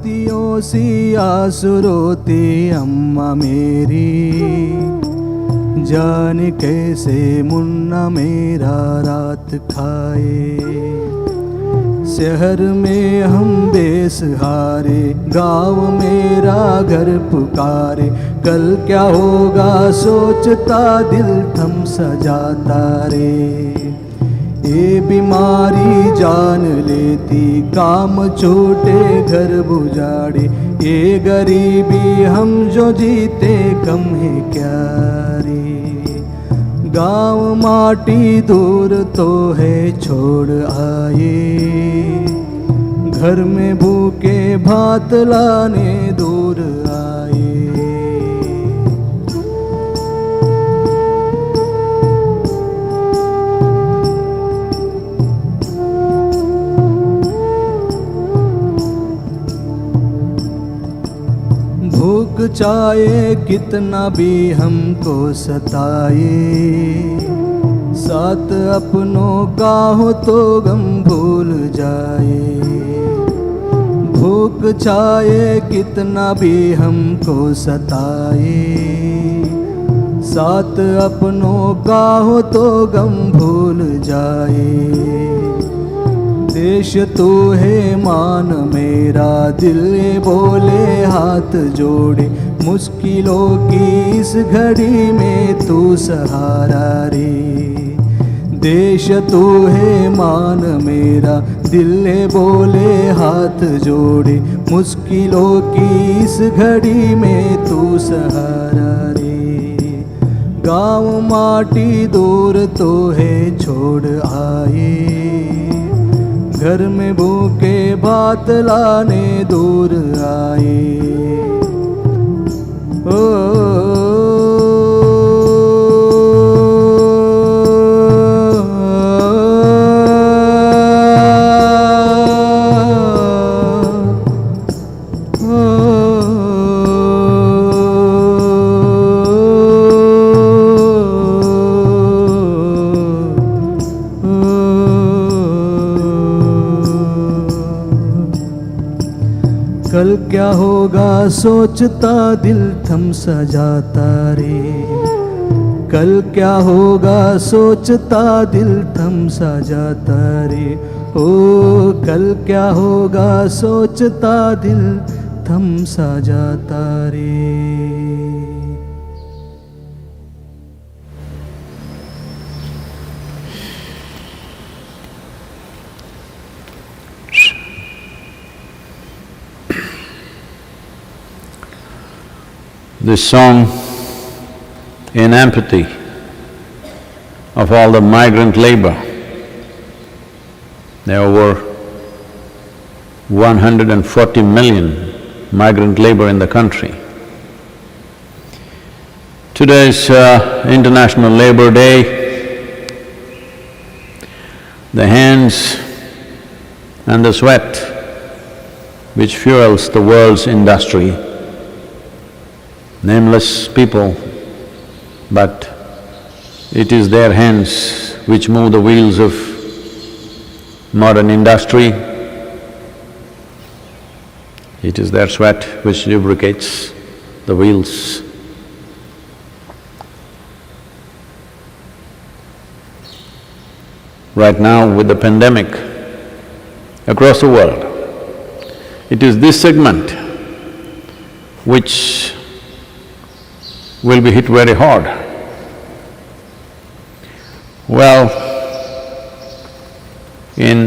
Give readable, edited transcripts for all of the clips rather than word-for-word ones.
मोतियों सी आंसू रोती अम्मा मेरी, जाने कैसे मुन्ना मेरा रात खाए। शहर में हम बेसहारे, गाँव मेरा घर पुकारे, कल क्या होगा सोचता दिल थम सा जाता रे। ये बीमारी जान लेती, काम छोटे घर बुझाड़े, ये गरीबी हम जो जीते कम है क्या रे। गाँव माटी दूर तो है छोड़ आए, घर में भूखे भात लाने दूर आए। भूख चाहे कितना भी हमको सताए, साथ अपनों का हो तो गम भूल जाए। भूख चाहे कितना भी हमको सताए, साथ अपनों का हो तो गम भूल जाए। देश तू है मान मेरा, दिल ये बोले हाथ जोड़े, मुश्किलों की इस घड़ी में तू सहारा रे। देश तू है मान मेरा, दिल ये बोले हाथ जोड़े, मुश्किलों की इस घड़ी में तू सहारा रे। गाँव माटी दूर तो है छोड़ आए, घर में भूखे भात लाने दूर आए। कल क्या होगा सोचता दिल थम सा जाता रे। कल क्या होगा सोचता दिल थम सा जाता रे। ओ कल क्या होगा सोचता दिल थम सा जाता रे। This song in empathy of all the migrant labor. There are over 140 million migrant labor in the country. Today is International Labor Day. The hands and the sweat which fuels the world's industry, nameless people, but it is their hands which move the wheels of modern industry. It is their sweat which lubricates the wheels. Right now, with the pandemic across the world, it is this segment which will be hit very hard. Well, in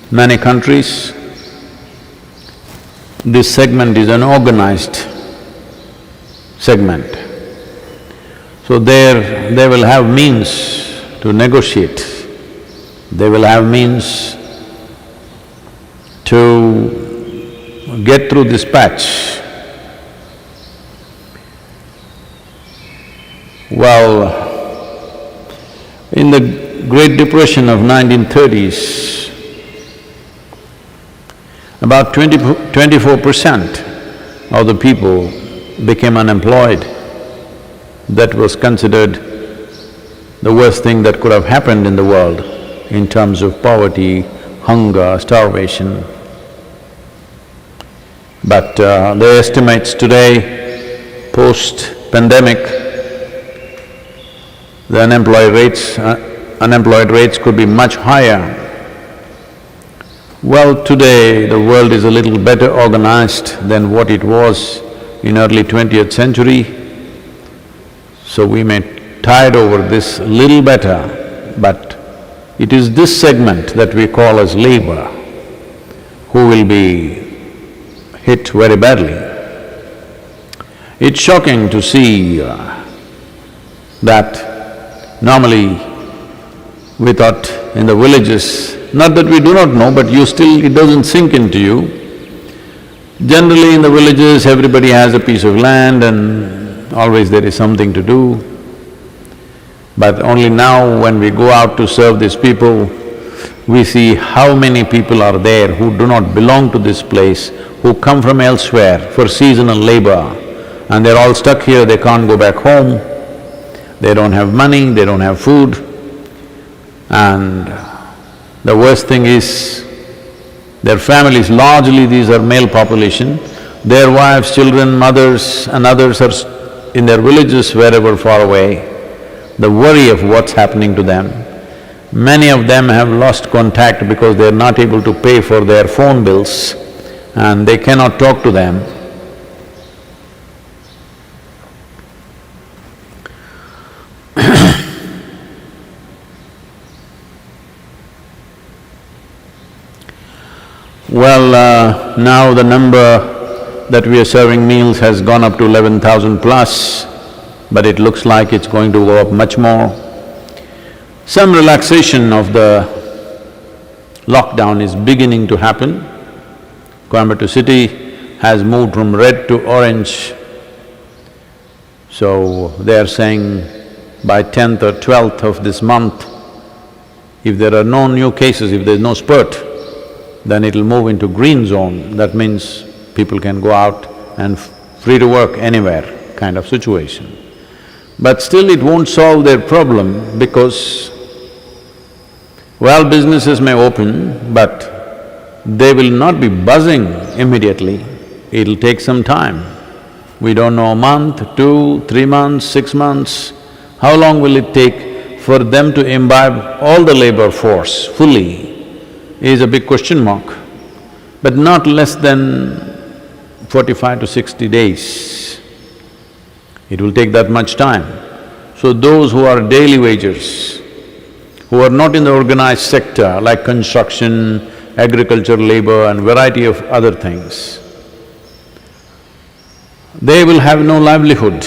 many countries, this segment is an organized segment. So there they will have means to negotiate, they will have means to get through this patch. Well, in the Great Depression of 1930s, about 24% of the people became unemployed. That was considered the worst thing that could have happened in the world in terms of poverty, hunger, starvation. But the estimates today, post-pandemic, the unemployed rates could be much higher. Well, today the world is a little better organized than what it was in early 20th century, so we may tide over this little better, but it is this segment that we call as labor who will be hit very badly. It's shocking to see that normally we thought in the villages, not that we do not know, but it doesn't sink into you. Generally in the villages, everybody has a piece of land and always there is something to do. But only now when we go out to serve these people, we see how many people are there who do not belong to this place, who come from elsewhere for seasonal labor, and they're all stuck here, they can't go back home, they don't have money, they don't have food, and the worst thing is, their families, largely these are male population, their wives, children, mothers and others are in their villages wherever far away. The worry of what's happening to them. Many of them have lost contact because they're not able to pay for their phone bills and they cannot talk to them. Well, now the number that we are serving meals has gone up to 11,000 plus, but it looks like it's going to go up much more. Some relaxation of the lockdown is beginning to happen. Coimbatore city has moved from red to orange, so they are saying by 10th or 12th of this month, if there are no new cases, if there's no spurt, then it'll move into green zone. That means people can go out and free to work anywhere kind of situation. But still it won't solve their problem because, well, businesses may open, but they will not be buzzing immediately. It'll take some time. We don't know, a month, 2, 3 months, 6 months. How long will it take for them to imbibe all the labor force fully is a big question mark, but not less than 45 to 60 days. It will take that much time. So those who are daily wagers, who are not in the organized sector like construction, agriculture, labor and variety of other things, they will have no livelihood.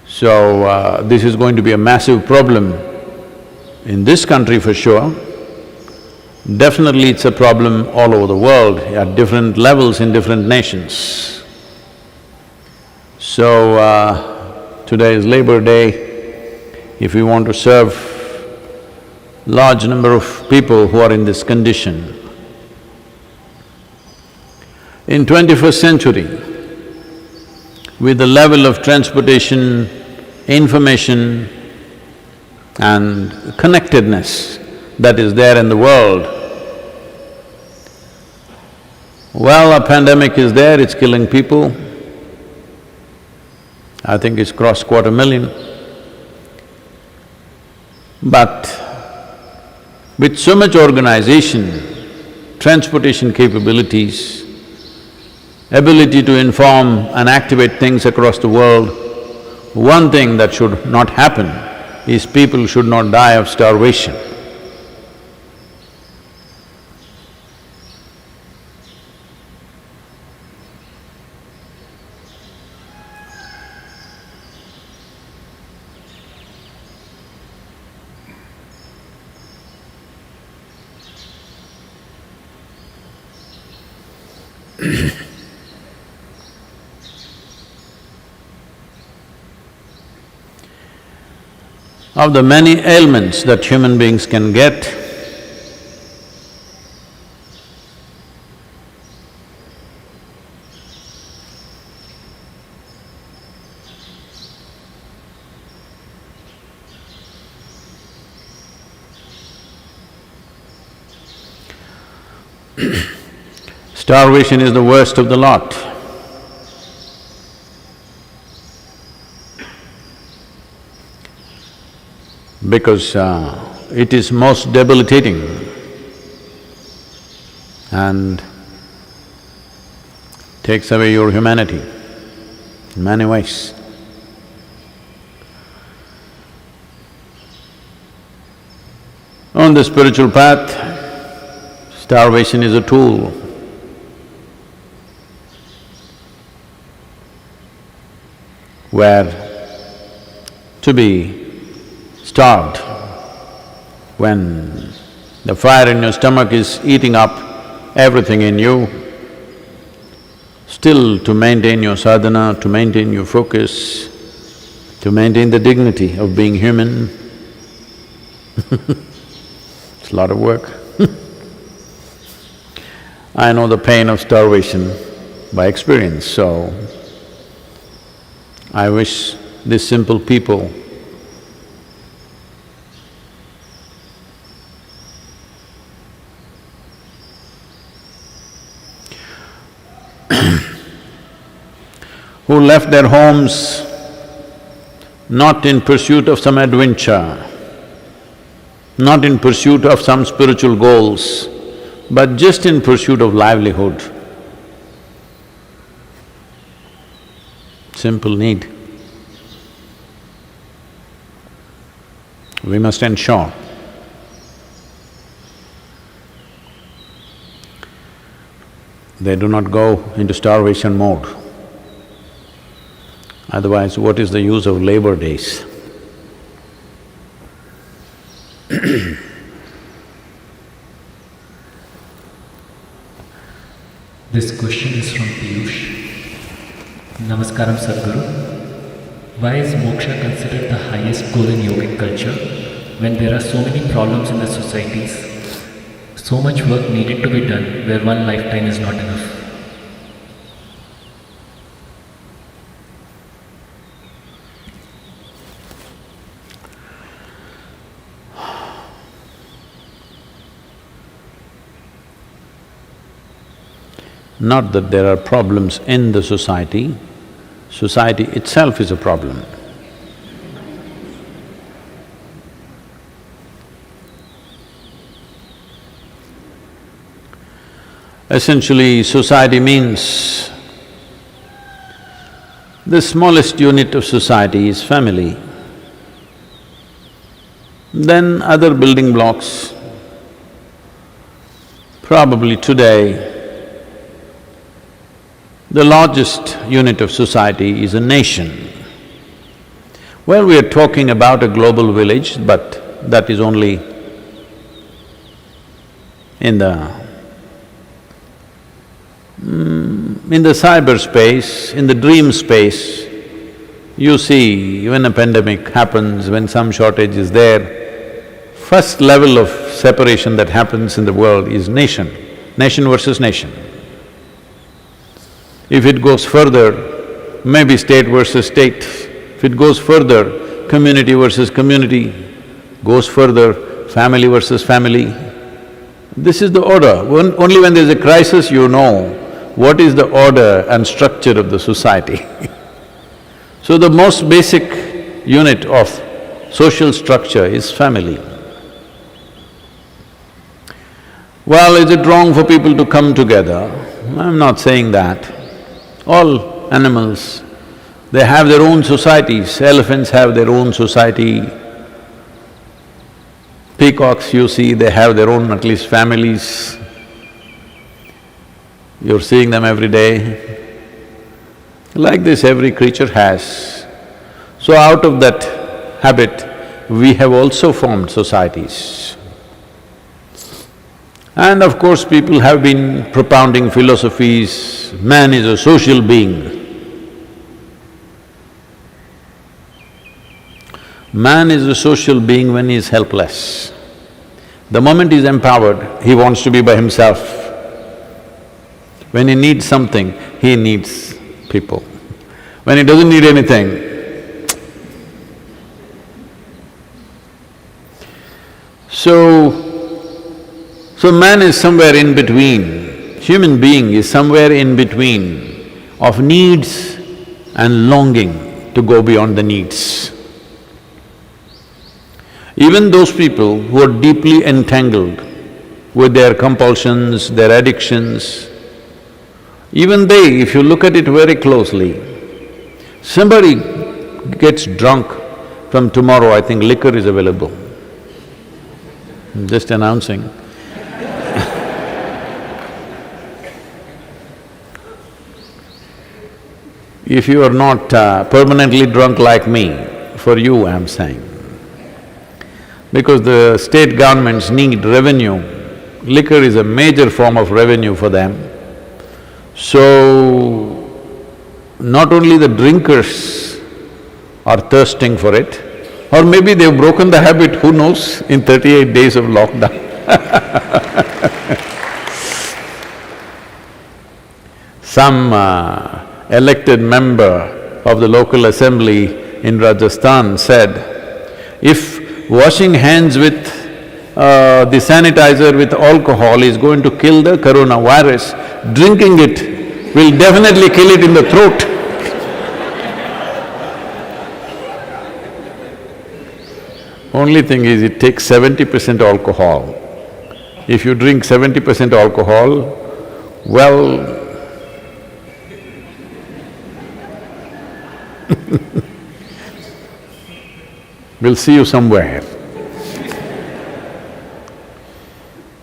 So, this is going to be a massive problem in this country for sure. Definitely it's a problem all over the world at different levels in different nations. So, today is Labor Day. If we want to serve large number of people who are in this condition, in 21st century, with the level of transportation, information and connectedness that is there in the world, well, a pandemic is there, it's killing people. I think it's crossed 250,000. But with so much organization, transportation capabilities, ability to inform and activate things across the world, one thing that should not happen is people should not die of starvation. Of the many ailments that human beings can get, Starvation is the worst of the lot. Because it is most debilitating and takes away your humanity in many ways. On the spiritual path, starvation is a tool. Where to be starved when the fire in your stomach is eating up everything in you, still to maintain your sadhana, to maintain your focus, to maintain the dignity of being human, it's a lot of work. I know the pain of starvation by experience, so I wish these simple people who left their homes not in pursuit of some adventure, not in pursuit of some spiritual goals, but just in pursuit of livelihood. Simple need. We must ensure they do not go into starvation mode. Otherwise, what is the use of labor days? This question is from Piyush. Namaskaram Sadhguru. Why is moksha considered the highest goal in yogic culture when there are so many problems in the societies, so much work needed to be done where one lifetime is not enough? Not that there are problems in the society itself is a problem. Essentially, society means the smallest unit of society is family. Then other building blocks. Probably today, the largest unit of society is a nation. Well, we are talking about a global village, but that is only in the cyberspace, in the dream space. You see, when a pandemic happens, when some shortage is there, first level of separation that happens in the world is nation versus nation. If it goes further, maybe state versus state. If it goes further, community versus community. Goes further, family versus family. This is the order. Only when there's a crisis you know what is the order and structure of the society. So the most basic unit of social structure is family. Well, is it wrong for people to come together? I'm not saying that. All animals, they have their own societies. Elephants have their own society. Peacocks, you see, they have their own at least families. You're seeing them every day. Like this, every creature has. So out of that habit, we have also formed societies. And of course, people have been propounding philosophies, man is a social being. Man is a social being when he is helpless. The moment he is empowered, he wants to be by himself. When he needs something, he needs people. When he doesn't need anything, so man is somewhere in between. human being is somewhere in between of needs and longing to go beyond the needs. Even those people who are deeply entangled with their compulsions, their addictions, even they, if you look at it very closely, somebody gets drunk, from tomorrow I think liquor is available. I'm just announcing. If you are not permanently drunk like me, for you I'm saying, because the state governments need revenue, liquor is a major form of revenue for them. So, not only the drinkers are thirsting for it, or maybe they've broken the habit, who knows, in 38 days of lockdown. Some elected member of the local assembly in Rajasthan said, if washing hands with the sanitizer with alcohol is going to kill the coronavirus, drinking it will definitely kill it in the throat. Only thing is, it takes 70% alcohol. If you drink 70% alcohol, well, we'll see you somewhere.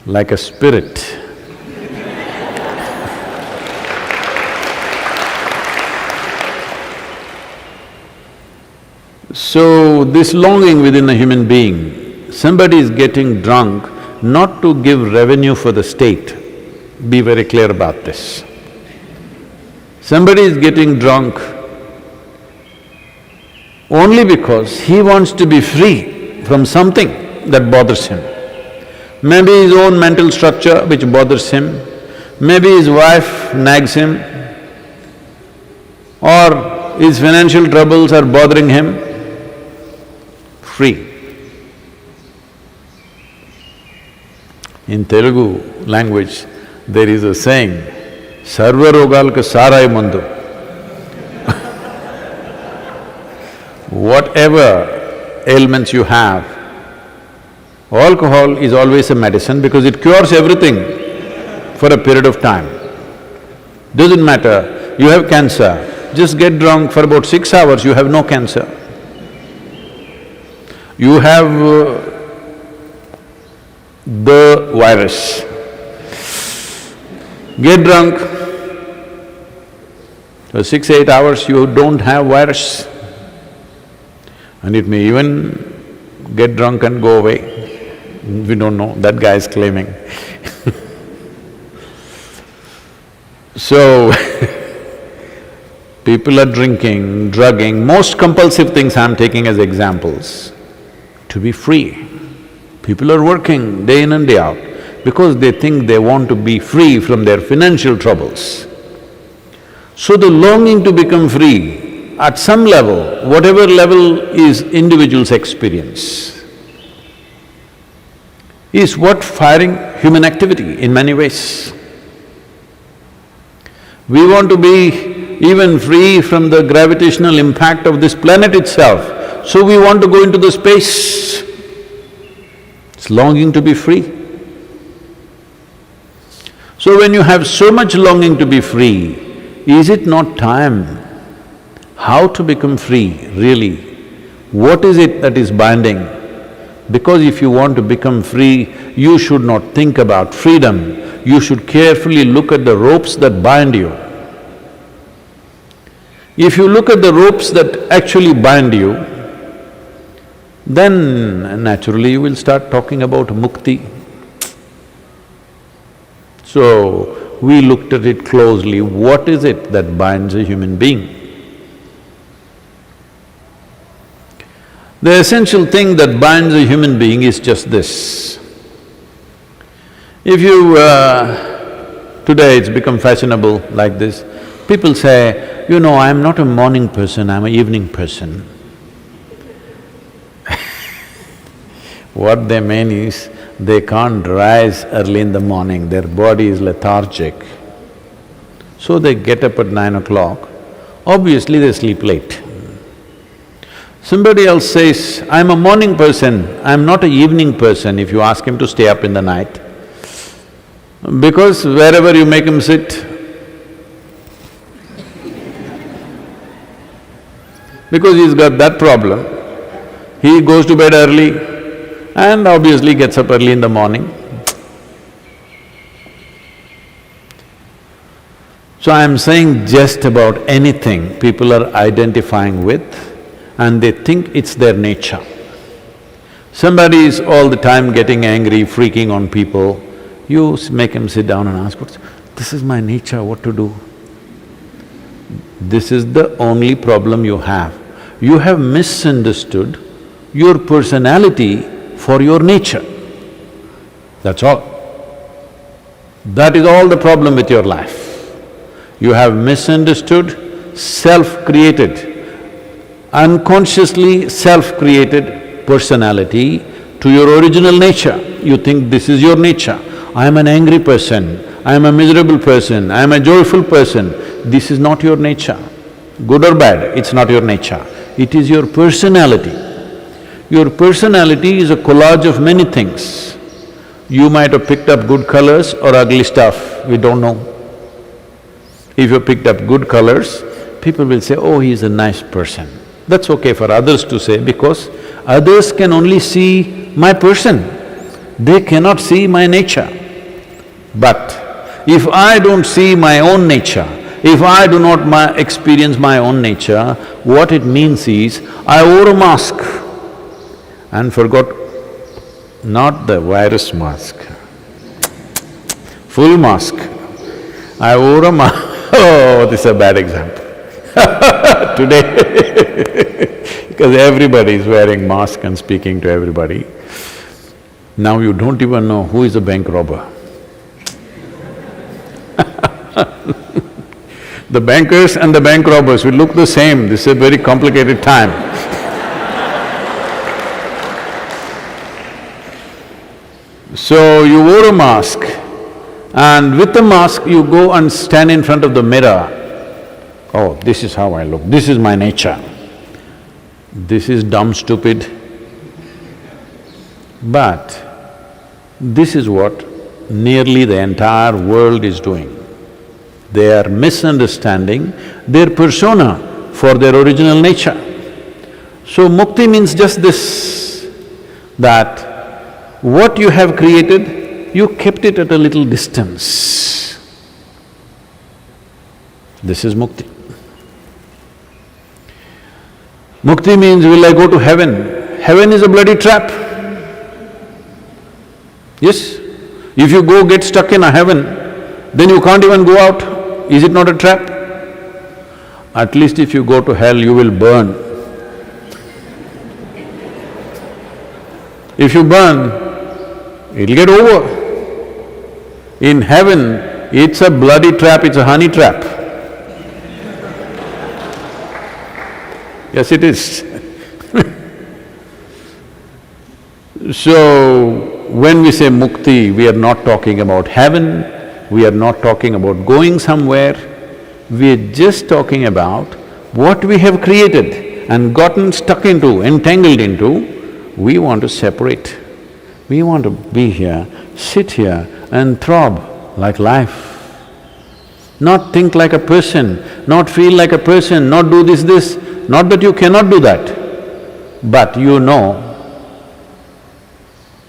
Like a spirit. So, this longing within a human being, somebody is getting drunk not to give revenue for the state, be very clear about this. Somebody is getting drunk only because he wants to be free from something that bothers him. Maybe his own mental structure which bothers him, maybe his wife nags him, or his financial troubles are bothering him. Free. In Telugu language, there is a saying, Sarva rogalka sarai mandu. Whatever ailments you have, alcohol is always a medicine because it cures everything for a period of time. Doesn't matter, you have cancer, just get drunk for about 6 hours, you have no cancer. You have the virus. Get drunk, for 6–8 hours you don't have virus. And it may even get drunk and go away. We don't know, that guy is claiming. So, people are drinking, drugging, most compulsive things I'm taking as examples. To be free. People are working day in and day out because they think they want to be free from their financial troubles. So the longing to become free, at some level, whatever level is individual's experience, is what firing human activity in many ways. We want to be even free from the gravitational impact of this planet itself. So we want to go into the space. It's longing to be free. So when you have so much longing to be free, is it not time how to become free, really? What is it that is binding? Because if you want to become free, you should not think about freedom, you should carefully look at the ropes that bind you. If you look at the ropes that actually bind you, then naturally you will start talking about mukti. So, we looked at it closely, what is it that binds a human being? The essential thing that binds a human being is just this. If you… today it's become fashionable like this, people say, you know, I'm not a morning person, I'm an evening person. What they mean is, they can't rise early in the morning, their body is lethargic. So they get up at 9 o'clock, obviously they sleep late. Somebody else says, I'm a morning person, I'm not an evening person, if you ask him to stay up in the night. Because wherever you make him sit, because he's got that problem, he goes to bed early and obviously gets up early in the morning. So I'm saying just about anything people are identifying with and they think it's their nature. Somebody is all the time getting angry, freaking on people, you make him sit down and ask, this is my nature, what to do? This is the only problem you have. You have misunderstood your personality for your nature. That's all. That is all the problem with your life. You have misunderstood self-created, unconsciously self-created personality to your original nature. You think this is your nature. I am an angry person, I am a miserable person, I am a joyful person. This is not your nature. Good or bad, it's not your nature. It is your personality. Your personality is a collage of many things. You might have picked up good colors or ugly stuff, we don't know. If you picked up good colors, people will say, oh, he's a nice person. That's okay for others to say because others can only see my person, they cannot see my nature. But if I don't see my own nature, if I do not experience my own nature, what it means is, I wore a mask and forgot, not the virus mask, full mask. I wore a mask. Oh, this is a bad example today because everybody is wearing mask and speaking to everybody. Now you don't even know who is a bank robber. The bankers and the bank robbers will look the same, this is a very complicated time. So you wore a mask and with the mask you go and stand in front of the mirror. Oh, this is how I look, this is my nature. This is dumb, stupid. But this is what nearly the entire world is doing. They are misunderstanding their persona for their original nature. So mukti means just this, that what you have created, you kept it at a little distance. This is mukti. Mukti means, will I go to heaven? Heaven is a bloody trap. Yes? If you go get stuck in a heaven, then you can't even go out. Is it not a trap? At least if you go to hell, you will burn. If you burn, it'll get over. In heaven, it's a bloody trap, it's a honey trap. Yes, it is. So, when we say mukti, we are not talking about heaven, we are not talking about going somewhere, we are just talking about what we have created and gotten stuck into, entangled into, we want to separate. We want to be here, sit here and throb like life. Not think like a person, not feel like a person, not do this, not that you cannot do that, but you know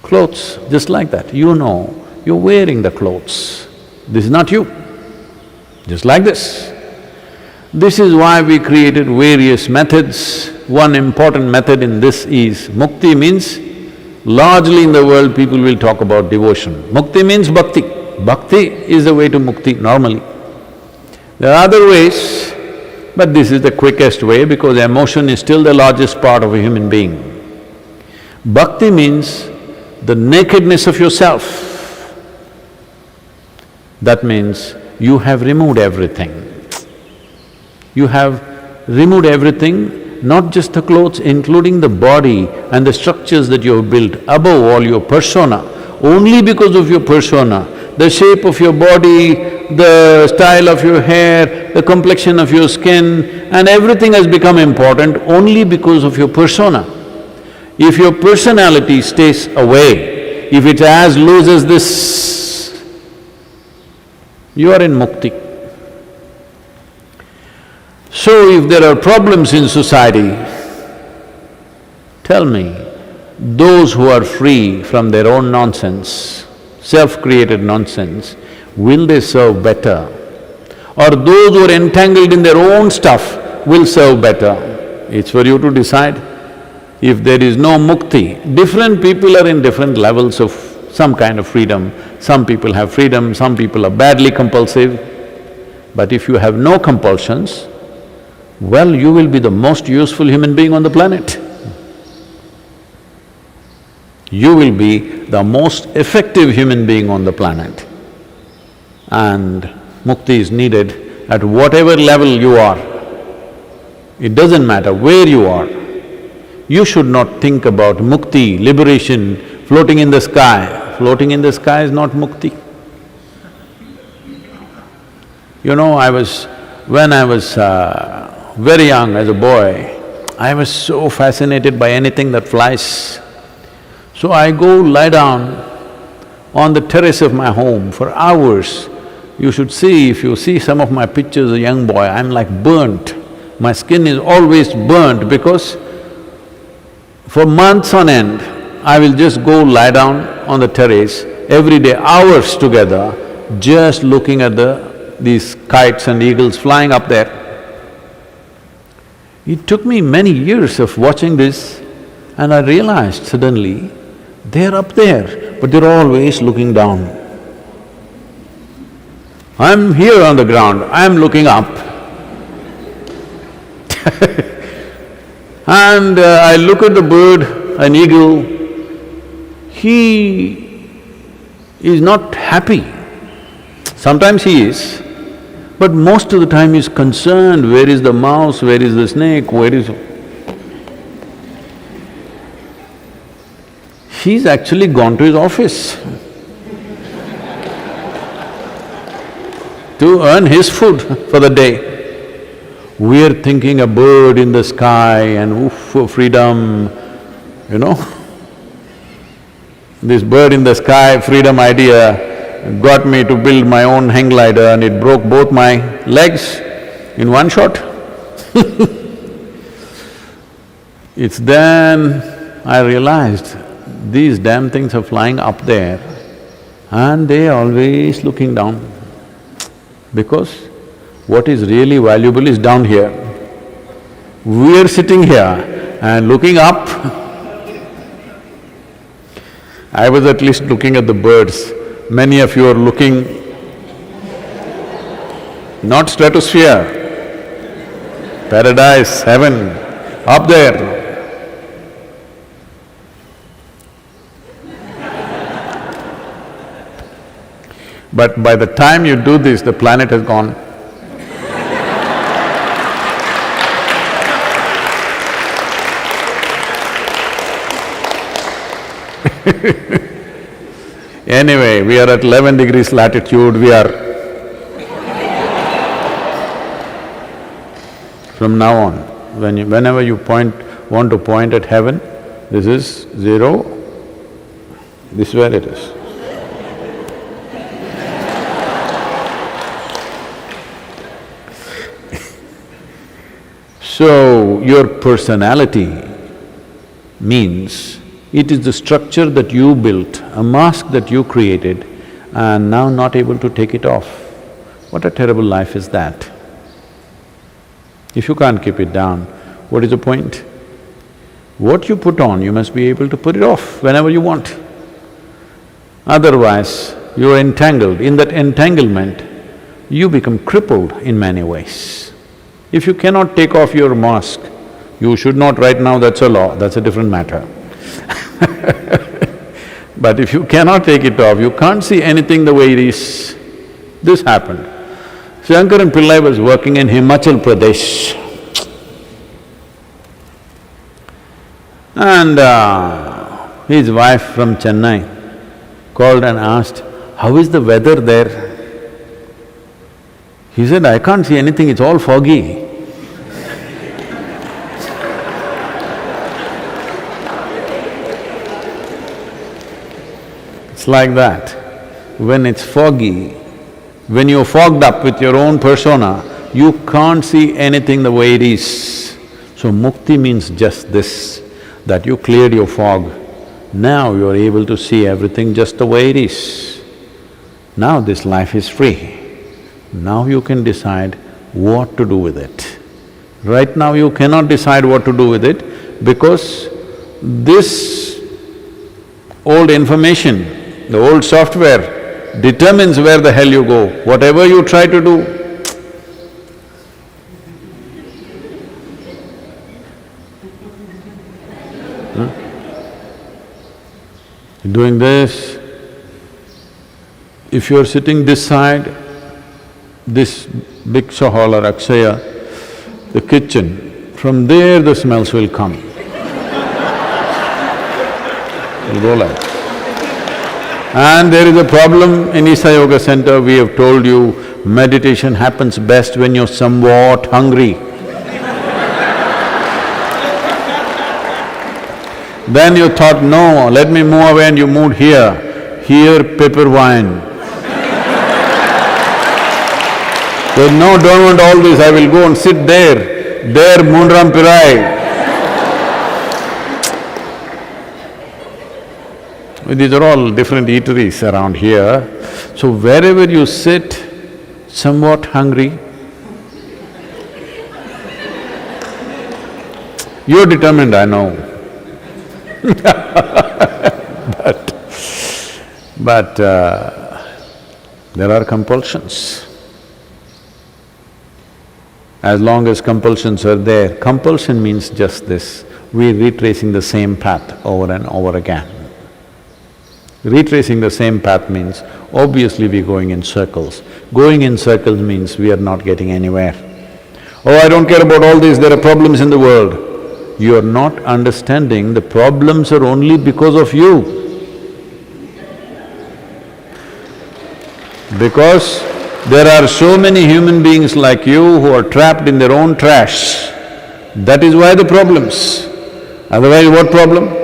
clothes, just like that, you know, you're wearing the clothes. This is not you, just like this. This is why we created various methods. One important method in this is, mukti means, largely in the world people will talk about devotion. Mukti means bhakti. Bhakti is the way to mukti normally. There are other ways, but this is the quickest way because emotion is still the largest part of a human being. Bhakti means the nakedness of yourself. That means you have removed everything. You have removed everything, not just the clothes, including the body and the structures that you have built, above all your persona. only because of your persona. The shape of your body, the style of your hair, the complexion of your skin, and everything has become important only because of your persona. If your personality stays away, if it's as loose as this, you are in mukti. So if there are problems in society, tell me, those who are free from their own nonsense, self-created nonsense, will they serve better? Or those who are entangled in their own stuff will serve better? It's for you to decide. If there is no mukti, different people are in different levels of some kind of freedom. Some people have freedom, some people are badly compulsive. But if you have no compulsions, well, you will be the most useful human being on the planet. You will be the most effective human being on the planet. And mukti is needed at whatever level you are. It doesn't matter where you are. You should not think about mukti, liberation, floating in the sky. Floating in the sky is not mukti. You know, when I was very young as a boy, I was so fascinated by anything that flies. So I go lie down on the terrace of my home for hours. You should see, if you see some of my pictures as a young boy, I'm like burnt. My skin is always burnt because for months on end, I will just go lie down on the terrace every day, hours together, just looking at these kites and eagles flying up there. It took me many years of watching this and I realized suddenly, they're up there, but they're always looking down. I'm here on the ground, I'm looking up. And I look at the bird, an eagle, he is not happy. Sometimes he is, but most of the time he's concerned, where is the mouse, where is the snake, where is… He's actually gone to his office to earn his food for the day. We're thinking a bird in the sky and oof, for freedom, you know. This bird in the sky, freedom idea got me to build my own hang glider and it broke both my legs in one shot. It's then I realized, these damn things are flying up there and they're always looking down. Because what is really valuable is down here. We're sitting here and looking up. I was at least looking at the birds. Many of you are looking not stratosphere, paradise, heaven, up there. But by the time you do this, the planet has gone. Anyway, we are at 11 degrees latitude, we are… From now on, whenever you want to point at heaven, this is zero, this is where it is. So, your personality means it is the structure that you built, a mask that you created and now not able to take it off. What a terrible life is that. If you can't keep it down, what is the point? What you put on, you must be able to put it off whenever you want. Otherwise, you are entangled. In that entanglement, you become crippled in many ways. If you cannot take off your mask, you should not right now, that's a law, that's a different matter. But if you cannot take it off, you can't see anything the way it is. This happened. Shankaran Pillai was working in Himachal Pradesh and his wife from Chennai called and asked, "How is the weather there?" He said, "I can't see anything, it's all foggy." It's like that. When it's foggy, when you're fogged up with your own persona, you can't see anything the way it is. So mukti means just this, that you cleared your fog. Now you're able to see everything just the way it is. Now this life is free. Now you can decide what to do with it. Right now you cannot decide what to do with it because this old information, the old software determines where the hell you go. Whatever you try to do, doing this, if you're sitting this side, this big hall or Akshaya, the kitchen, from there the smells will come. It'll go like. And there is a problem in Isha Yoga Center, we have told you, meditation happens best when you're somewhat hungry. Then you thought, no, let me move away, and you moved here. Here, pepper wine. So, no, don't want all this, I will go and sit there. There, Moonram Pirai. These are all different eateries around here. So wherever you sit, somewhat hungry, you're determined, I know. But there are compulsions. As long as compulsions are there, compulsion means just this, we're retracing the same path over and over again. Retracing the same path means, obviously we're going in circles. Going in circles means we are not getting anywhere. Oh, I don't care about all this, there are problems in the world. You are not understanding the problems are only because of you. Because there are so many human beings like you who are trapped in their own trash. That is why the problems. Otherwise, what problem?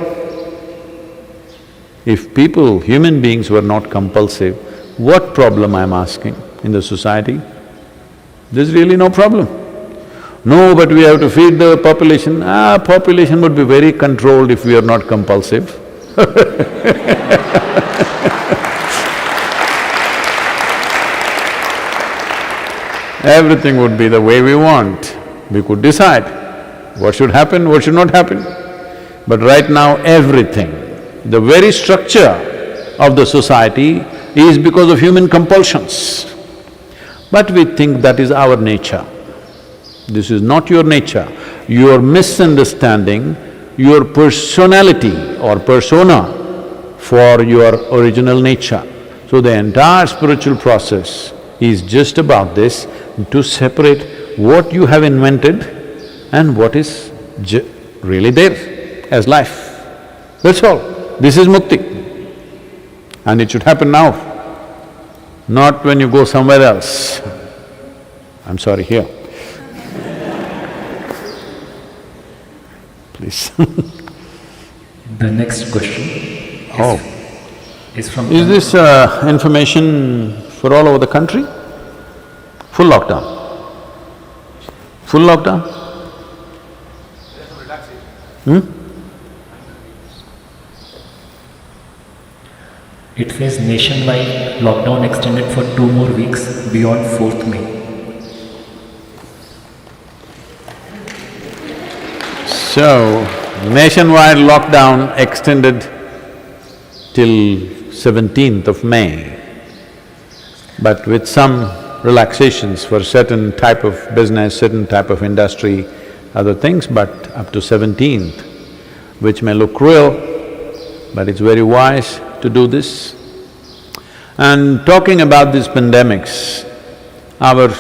If people, human beings were not compulsive, what problem I'm asking in the society? There's really no problem. No, but we have to feed the population. Population would be very controlled if we are not compulsive. Everything would be the way we want. We could decide what should happen, what should not happen. But right now, everything, the very structure of the society is because of human compulsions. But we think that is our nature. This is not your nature. You are misunderstanding your personality or persona for your original nature. So the entire spiritual process is just about this, to separate what you have invented and what is really there as life. That's all. This is mukti. And it should happen now, not when you go somewhere else. I'm sorry, here. Please. The next question is from… Is this information for all over the country? Full lockdown? Full lockdown? It says nationwide lockdown extended for 2 more weeks beyond 4th May. So, nationwide lockdown extended till 17th of May, but with some relaxations for certain type of business, certain type of industry, other things, but up to 17th, which may look cruel, but it's very wise to do this. And talking about these pandemics, our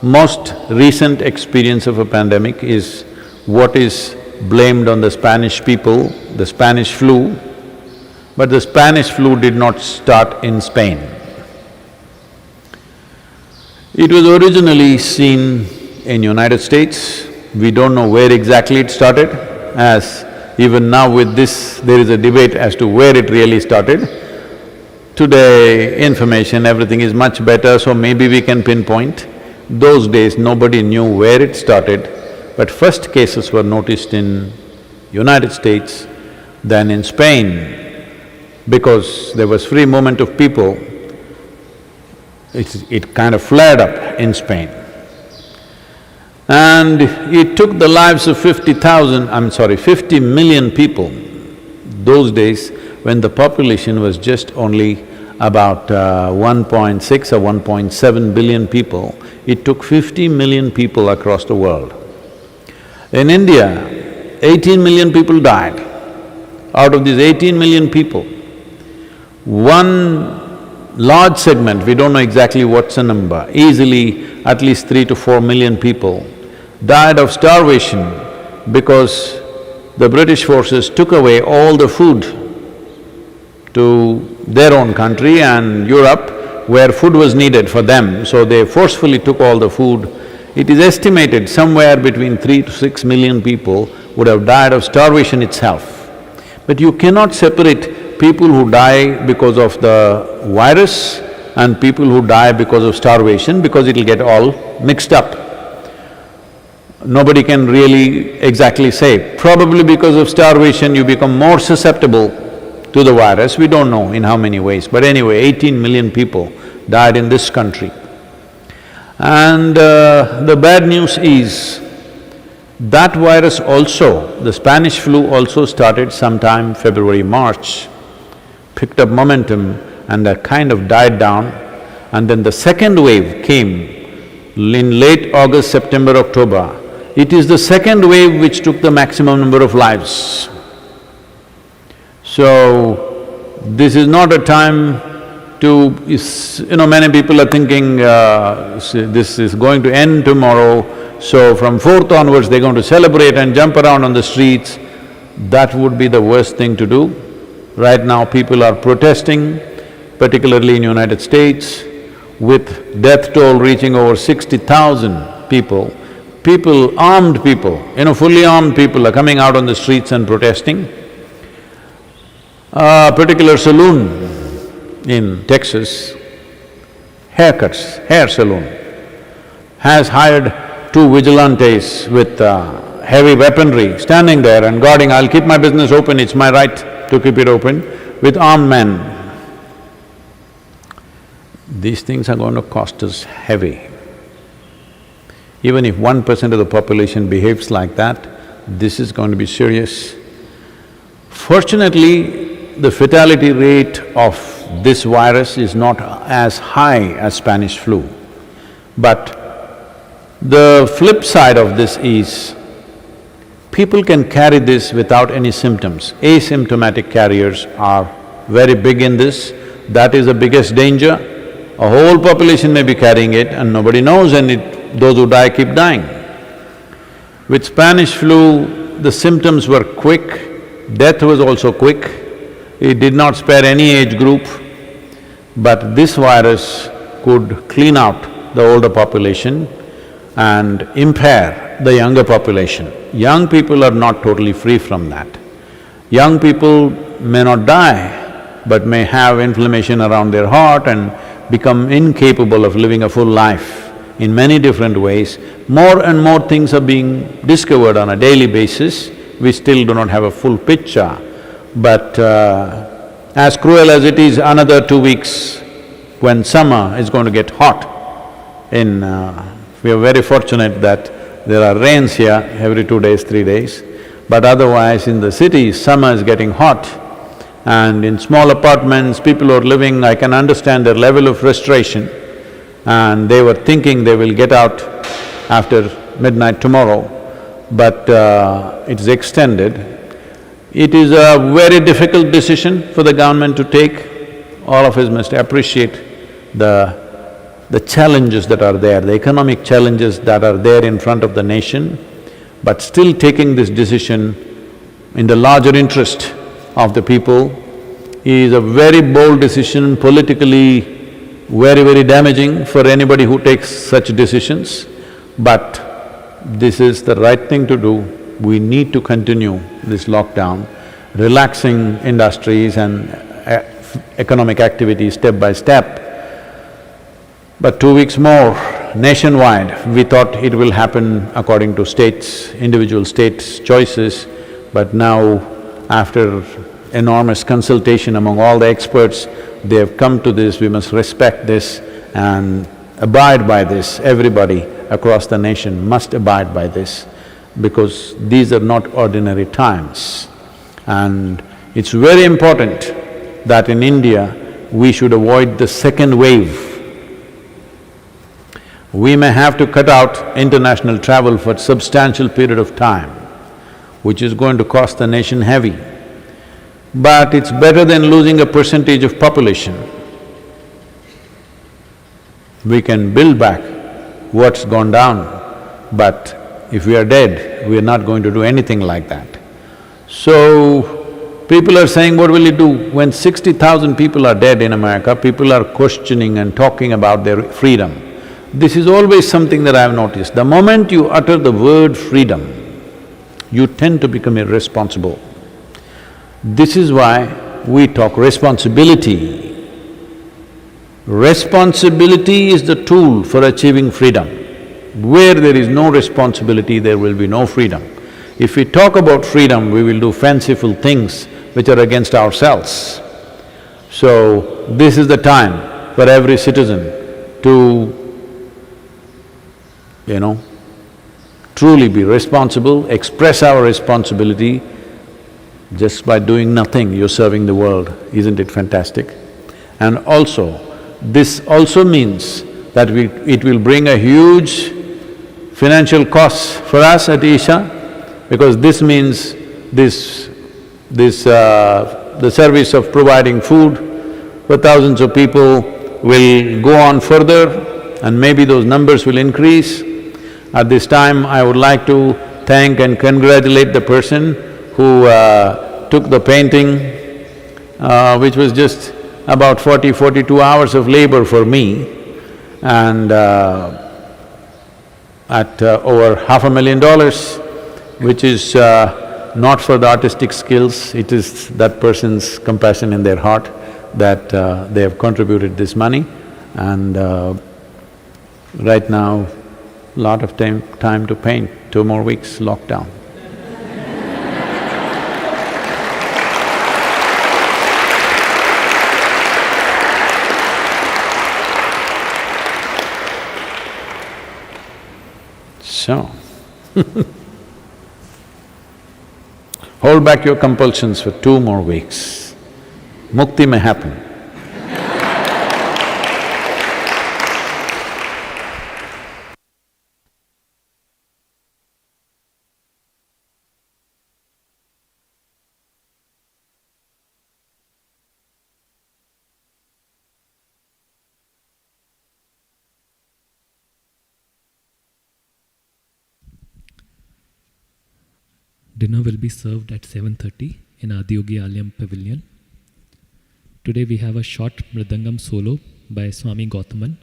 most recent experience of a pandemic is what is blamed on the Spanish people, the Spanish flu, But the Spanish flu did not start in Spain. It was originally seen in United States. We don't know where exactly it started, as even now with this, there is a debate as to where it really started. Today, information, everything is much better, so maybe we can pinpoint. Those days, nobody knew where it started, but first cases were noticed in United States, then in Spain. Because there was free movement of people, it kind of flared up in Spain. And it took the lives of 50 million people. Those days, when the population was just only about 1.6 or 1.7 billion people, it took 50 million people across the world. In India, 18 million people died. Out of these 18 million people, one large segment, we don't know exactly what's the number, easily at least 3 to 4 million people died of starvation because the British forces took away all the food to their own country and Europe, where food was needed for them, so they forcefully took all the food. It is estimated somewhere between 3 to 6 million people would have died of starvation itself. But you cannot separate people who die because of the virus and people who die because of starvation, because it'll get all mixed up. Nobody can really exactly say. Probably because of starvation you become more susceptible to the virus, we don't know in how many ways, but anyway, 18 million people died in this country. And the bad news is, that virus also, the Spanish flu also started sometime February, March, picked up momentum and kind of died down, and then the second wave came in late August, September, October. It is the second wave which took the maximum number of lives. So, this is not a time to… many people are thinking, this is going to end tomorrow, so from 4th onwards they're going to celebrate and jump around on the streets. That would be the worst thing to do. Right now people are protesting, particularly in United States, with death toll reaching over 60,000 people. Armed people, fully armed people are coming out on the streets and protesting. A particular saloon in Texas, hair salon, has hired 2 vigilantes with heavy weaponry standing there and guarding, "I'll keep my business open, it's my right to keep it open," with armed men. These things are going to cost us heavy. Even if 1% of the population behaves like that, this is going to be serious. Fortunately, the fatality rate of this virus is not as high as Spanish flu. But the flip side of this is, people can carry this without any symptoms. Asymptomatic carriers are very big in this, that is the biggest danger. A whole population may be carrying it and nobody knows, and those who die keep dying. With Spanish flu, the symptoms were quick, death was also quick, it did not spare any age group, but this virus could clean out the older population and impair the younger population. Young people are not totally free from that. Young people may not die, but may have inflammation around their heart and become incapable of living a full life in many different ways. More and more things are being discovered on a daily basis. We still do not have a full picture, but as cruel as it is, another 2 weeks when summer is going to get hot. We are very fortunate that there are rains here every 2 days, 3 days, but otherwise in the cities, summer is getting hot. And in small apartments, people who are living, I can understand their level of frustration, and they were thinking they will get out after midnight tomorrow, but it's extended. It is a very difficult decision for the government to take. All of us must appreciate the challenges that are there, the economic challenges that are there in front of the nation, but still taking this decision in the larger interest of the people is a very bold decision, politically very, very damaging for anybody who takes such decisions. But this is the right thing to do. We need to continue this lockdown, relaxing industries and economic activities step by step. But 2 weeks more, nationwide, we thought it will happen according to states, individual states' choices, but now, after enormous consultation among all the experts, they have come to this, we must respect this and abide by this. Everybody across the nation must abide by this, because these are not ordinary times. And it's very important that in India, we should avoid the second wave. We may have to cut out international travel for a substantial period of time, which is going to cost the nation heavy. But it's better than losing a percentage of population. We can build back what's gone down, but if we are dead, we are not going to do anything like that. So, people are saying, what will you do? When 60,000 people are dead in America, people are questioning and talking about their freedom. This is always something that I have noticed. The moment you utter the word freedom, you tend to become irresponsible. This is why we talk responsibility. Responsibility is the tool for achieving freedom. Where there is no responsibility, there will be no freedom. If we talk about freedom, we will do fanciful things which are against ourselves. So, this is the time for every citizen to, truly be responsible, express our responsibility. Just by doing nothing, you're serving the world. Isn't it fantastic? And also, this also means that it will bring a huge financial cost for us at Isha, because this means the service of providing food for thousands of people will go on further, and maybe those numbers will increase. At this time, I would like to thank and congratulate the person who took the painting, which was just about 42 hours of labor for me, and at over $500,000, which is not for the artistic skills, it is that person's compassion in their heart that they have contributed this money. And right now, lot of time to paint, 2 more weeks lockdown. So, hold back your compulsions for 2 more weeks. Mukti may happen. Dinner will be served at 7:30 in Adiyogi Alyam Pavilion. Today we have a short mridangam solo by Swami Gautaman.